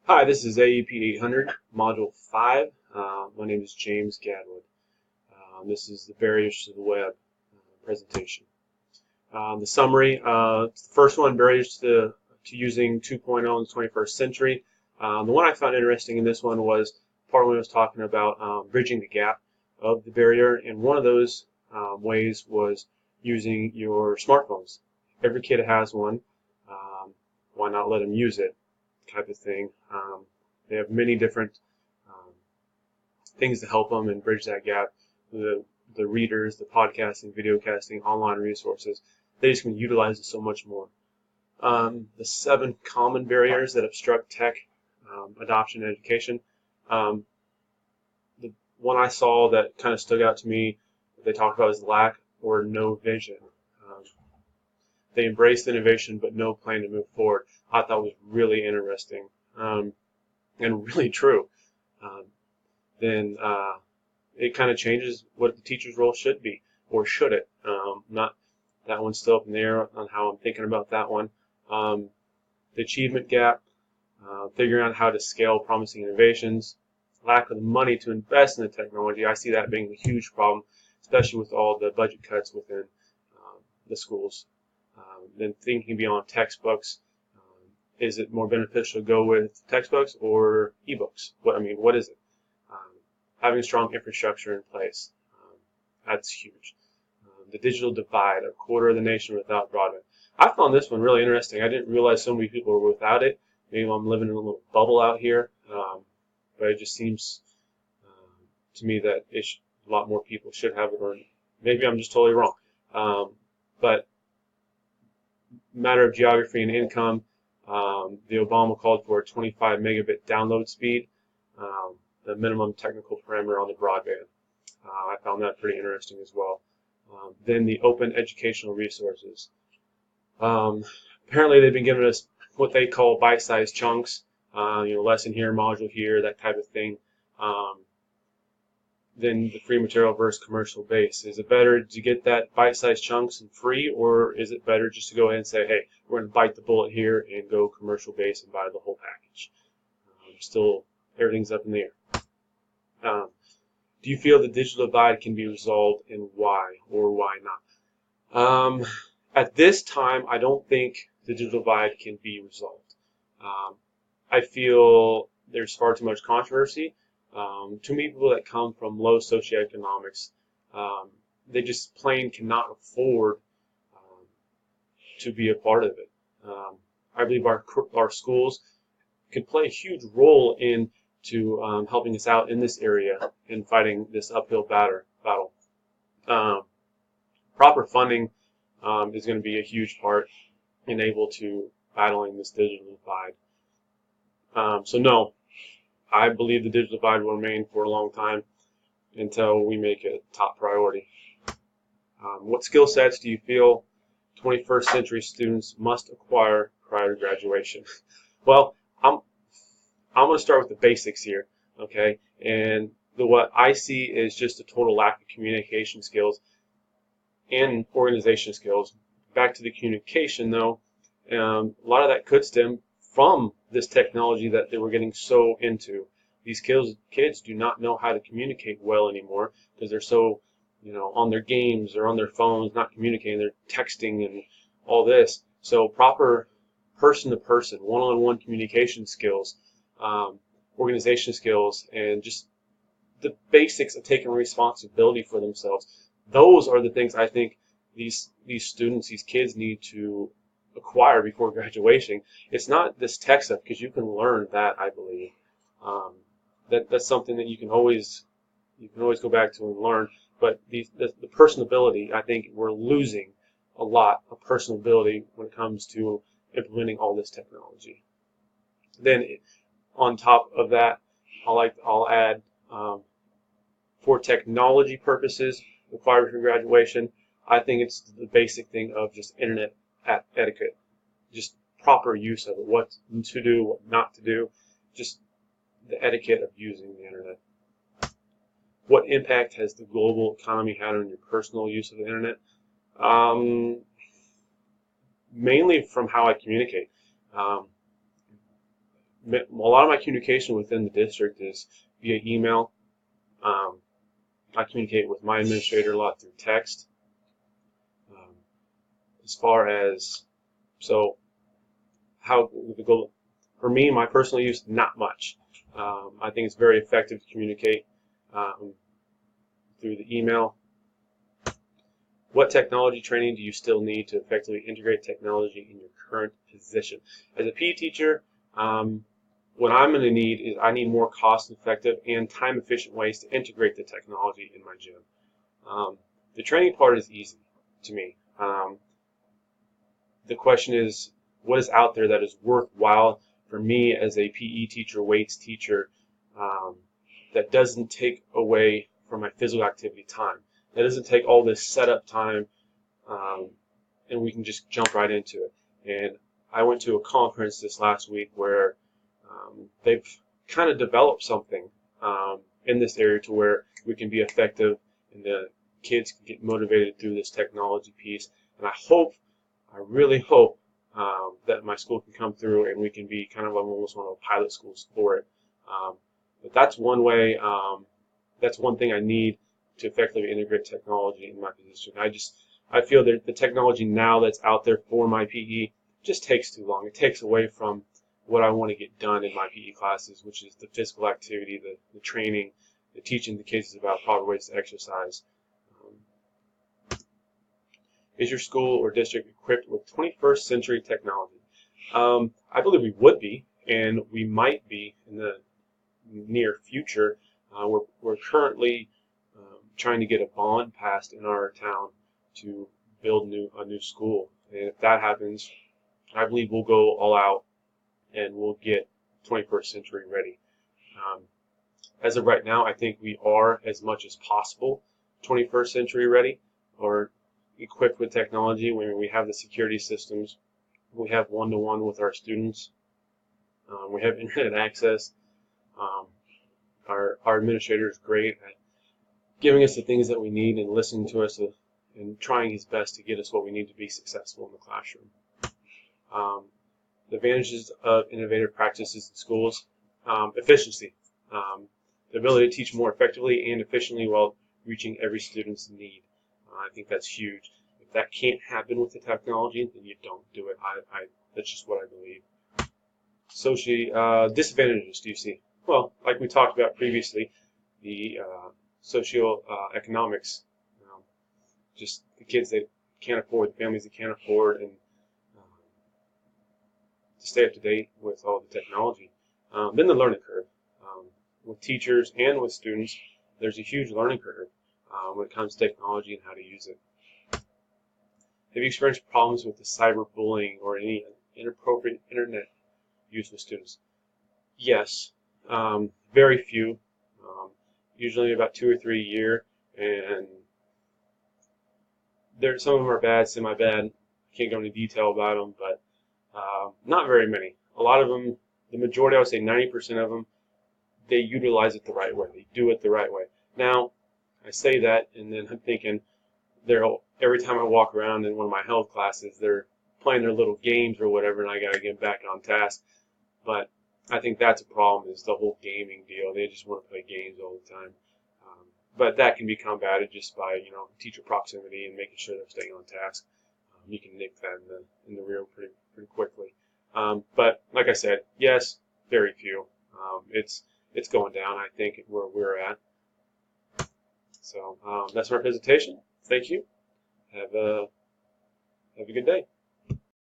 Hi, this is aep800, Module 5. My name is James Gadwood. This is the Barriers to the Web presentation. The summary, the first one, Barriers to using 2.0 in the 21st century. The one I found interesting in this one was part when I was talking about bridging the gap of the barrier, and one of those ways was using your smartphones. Every kid has one. Why not let them use it? Type of thing. They have many different um, things to help them and bridge that gap. The the readers, the podcasting, video casting, online resources, they just can utilize it so much more. The 7 common barriers that obstruct tech adoption and education. Um, the one I saw that kind of stood out to me, they talked about is lack or no vision. Um, they embrace innovation but no plan to move forward. I thought was really interesting and really true. Um, then it kind of changes what the teacher's role should be, or should it? Not that one's still up in the air on how I'm thinking about that one. Um, the achievement gap, figuring out how to scale promising innovations, lack of the money to invest in the technology. I see that being a huge problem, especially with all the budget cuts within the schools. Then thinking beyond textbooks. Is it more beneficial to go with textbooks or ebooks? What is it? Um, Having a strong infrastructure in place, that's huge. The digital divide, a quarter of the nation without broadband. I found this one really interesting. I didn't realize so many people were without it. Maybe I'm living in a little bubble out here, but it just seems to me that a lot more people should have it, or maybe I'm just totally wrong. But matter of geography and income, the Obama called for a 25 megabit download speed, the minimum technical parameter on the broadband. I found that pretty interesting as well. Then the open educational resources. Um, Apparently, they've been giving us what they call bite-sized chunks. Lesson here, module here, that type of thing. Um, then the free material versus commercial base. Is it better to get that bite-sized chunks and free, or is it better just to go ahead and say, hey, we're going to bite the bullet here and go commercial base and buy the whole package? Still, everything's up in the air. Um, do you feel the digital divide can be resolved, and why or why not? At this time, I don't think the digital divide can be resolved. Um, I feel there's far too much controversy. Too many people that come from low socioeconomics, um, they just plain cannot afford um, to be a part of it. Um, I believe our schools could play a huge role in to helping us out in this area in fighting this uphill battle. Um, Proper funding is going to be a huge part in able to battling this digital divide. So no, I believe the digital divide will remain for a long time until we make it top priority. What skill sets do you feel 21st century students must acquire prior to graduation? Well, I'm going to start with the basics here, okay? And what I see is just a total lack of communication skills and organization skills. Back to the communication, though, a lot of that could stem from this technology that they were getting so into. These kids do not know how to communicate well anymore because they're so, on their games or on their phones, not communicating. They're texting and all this. So proper person-to-person, one-on-one communication skills, organization skills, and just the basics of taking responsibility for themselves. Those are the things I think these students, these kids need to acquire before graduation. It's not this tech stuff because you can learn that, I believe. That's something that you can always go back to and learn. But the personability, I think we're losing a lot of personability when it comes to implementing all this technology. Then on top of that, I'll add for technology purposes required for graduation. I think it's the basic thing of just internet etiquette, just proper use of it, what to do, what not to do, just the etiquette of using the internet. What impact has the global economy had on your personal use of the internet? Um, Mainly from how I communicate. Um, a lot of my communication within the district is via email. I communicate with my administrator a lot through text. Um, as far as so how the goal for me, my personal use, not much. I think it's very effective to communicate through the email. What technology training do you still need to effectively integrate technology in your current position? As a PE teacher, what I'm going to need is I need more cost-effective and time-efficient ways to integrate the technology in my gym. The training part is easy to me. The question is, what is out there that is worthwhile for me as a PE teacher, weights teacher, that doesn't take away from my physical activity time? That doesn't take all this setup time, and we can just jump right into it. And I went to a conference this last week where they've kind of developed something in this area to where we can be effective and the kids can get motivated through this technology piece. And I really hope that my school can come through and we can be kind of almost one of the pilot schools for it. But that's one way, that's one thing I need to effectively integrate technology in my position. I feel that the technology now that's out there for my PE just takes too long. It takes away from what I want to get done in my PE classes, which is the physical activity, the training, the teaching the kids about proper ways to exercise. Is your school or district equipped with 21st century technology? I believe we would be, and we might be in the near future. We're currently trying to get a bond passed in our town to build a new school. And if that happens, I believe we'll go all out and we'll get 21st century ready. As of right now, I think we are as much as possible 21st century ready or equipped with technology. When we have the security systems, we have one-to-one with our students, we have internet access. Our administrator is great at giving us the things that we need and listening to us and trying his best to get us what we need to be successful in the classroom. The advantages of innovative practices in schools: efficiency, the ability to teach more effectively and efficiently while reaching every student's need. I think that's huge. If that can't happen with the technology, then you don't do it. That's just what I believe. Socially, disadvantages do you see? Well, like we talked about previously, the socioeconomics, just the kids that can't afford, the families that can't afford, and to stay up to date with all the technology. Then the learning curve. With teachers and with students, there's a huge learning curve when it comes to technology and how to use it. Have you experienced problems with the cyberbullying or any inappropriate internet use with students? Yes, very few. Usually about 2 or 3 a year, and some of them are bad, semi-bad. I can't go into detail about them, but not very many. A lot of them, the majority, I would say 90% of them, they utilize it the right way. They do it the right way. Now, I say that, and then I'm thinking, every time I walk around in one of my health classes, they're playing their little games or whatever, and I got to get back on task. But I think that's a problem, is the whole gaming deal. They just want to play games all the time. But that can be combated just by, teacher proximity and making sure they're staying on task. You can nip that in the rear pretty quickly. But like I said, yes, very few. It's going down, I think, where we're at. So that's my presentation. Thank you. Have a good day.